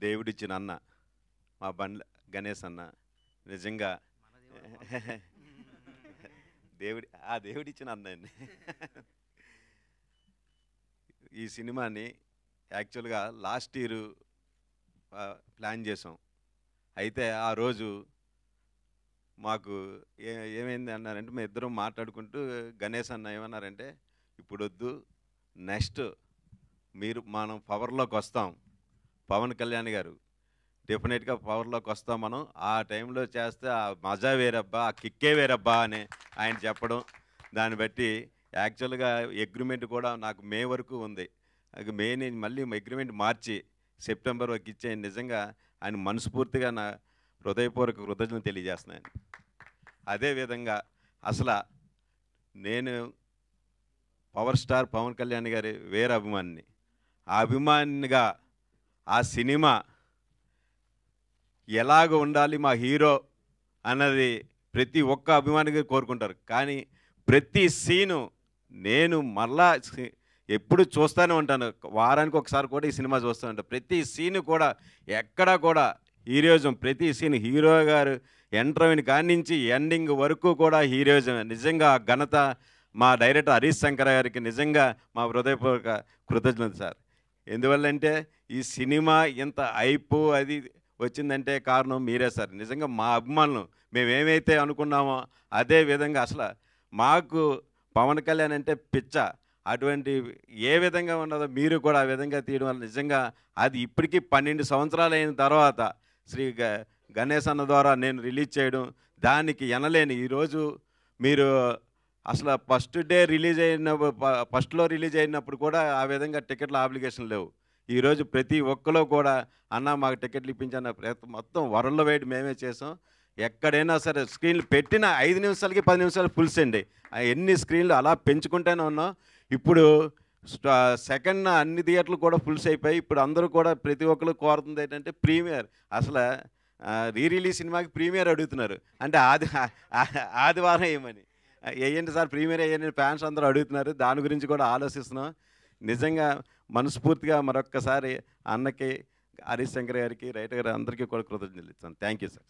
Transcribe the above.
దేవుడిచ్చిన అన్న మా బండ్ల గణేష్ అన్న. నిజంగా దేవుడిచ్చిన అన్న అండి. ఈ సినిమాని యాక్చువల్గా లాస్ట్ ఇయర్ ప్లాన్ చేసాం. అయితే ఆ రోజు మాకు ఏమైంది అన్నారంటే, మేము ఇద్దరం మాట్లాడుకుంటూ గణేష్ అన్న ఏమన్నారంటే, ఇప్పుడు వద్దు, నెక్స్ట్ మనం పవర్లోకి వస్తాం, పవన్ కళ్యాణ్ గారు డెఫినెట్గా పవర్లోకి వస్తాం, మనం ఆ టైంలో చేస్తే ఆ మజా వేరబ్బా, ఆ కిక్కే వేరబ్బా అని ఆయన చెప్పడం. దాన్ని బట్టి యాక్చువల్గా అగ్రిమెంట్ కూడా నాకు మే వరకు ఉంది. మే నుంచి మళ్ళీ అగ్రిమెంట్ మార్చి సెప్టెంబర్ వరకు ఇచ్చే నిజంగా ఆయన మనస్ఫూర్తిగా నా హృదయపూర్వక కృతజ్ఞతలు తెలియజేస్తున్నాను. అదేవిధంగా అసలు నేను పవర్ స్టార్ పవన్ కళ్యాణ్ గారి వేరే అభిమానిని. ఆ అభిమానిగా ఆ సినిమా ఎలాగ ఉండాలి మా హీరో అన్నది ప్రతి ఒక్క అభిమానిగా కోరుకుంటారు. కానీ ప్రతి సీను నేను మళ్ళా ఎప్పుడు చూస్తూనే ఉంటాను. వారానికి ఒకసారి కూడా ఈ సినిమా చూస్తూ ఉంటాను. ప్రతి సీను కూడా ఎక్కడా కూడా హీరోయిజం, ప్రతి సీన్ హీరో గారు ఎంటర్ అయిన కాడి నుంచి ఎండింగ్ వరకు కూడా హీరోయిజం. నిజంగా ఘనత మా డైరెక్టర్ హరీష్ శంకర్ గారికి నిజంగా మా హృదయపూర్వక కృతజ్ఞత సార్. ఎందువల్లంటే ఈ సినిమా ఇంత హైపు అది వచ్చిందంటే కారణం మీరే సార్. నిజంగా మా అభిమానులు మేమేమైతే అనుకున్నామో అదే విధంగా అసలు మాకు పవన్ కళ్యాణ్ అంటే పిచ్చ. అటువంటి ఏ విధంగా ఉన్నదో మీరు కూడా ఆ విధంగా తీయడం వల్ల నిజంగా అది ఇప్పటికీ 12 సంవత్సరాలు అయిన తర్వాత శ్రీ గణేష్ అన్న ద్వారా నేను రిలీజ్ చేయడం, దానికి ఎనలేని ఈరోజు మీరు అసలు ఫస్ట్లో రిలీజ్ అయినప్పుడు కూడా ఆ విధంగా టికెట్ల ఆబ్లిగేషన్ లేవు. ఈరోజు ప్రతి ఒక్కరు కూడా అన్న మాకు టికెట్లు ఇప్పించన్న మొత్తం వరల్డ్ వైడ్ మేమే చేసాం. ఎక్కడైనా సరే స్క్రీన్లు పెట్టిన 5 నిమిషాలకి 10 నిమిషాలు ఫుల్స్ అండి. ఎన్ని స్క్రీన్లు అలా పెంచుకుంటూనే ఉన్నాం. ఇప్పుడు సెకండ్ అన్ని థియేటర్లు కూడా ఫుల్స్ అయిపోయి ఇప్పుడు అందరూ కూడా ప్రతి ఒక్కరు కోరుతుంది ఏంటంటే ప్రీమియర్. అసలు రిలీజ్ సినిమాకి ప్రీమియర్ అడుగుతున్నారు. అంటే ఆదివారం వేయమని, వేయండి సార్ ప్రీమియర్ వేయండి ఫ్యాన్స్ అందరూ అడుగుతున్నారు. దాని గురించి కూడా ఆలోచిస్తున్నాం. నిజంగా మనస్ఫూర్తిగా మరొక్కసారి అన్నకి, హరీష్ శంకర్ గారికి, రైటర్ గారు అందరికీ కూడా కృతజ్ఞతలు ఇస్తాను. Thank you sir.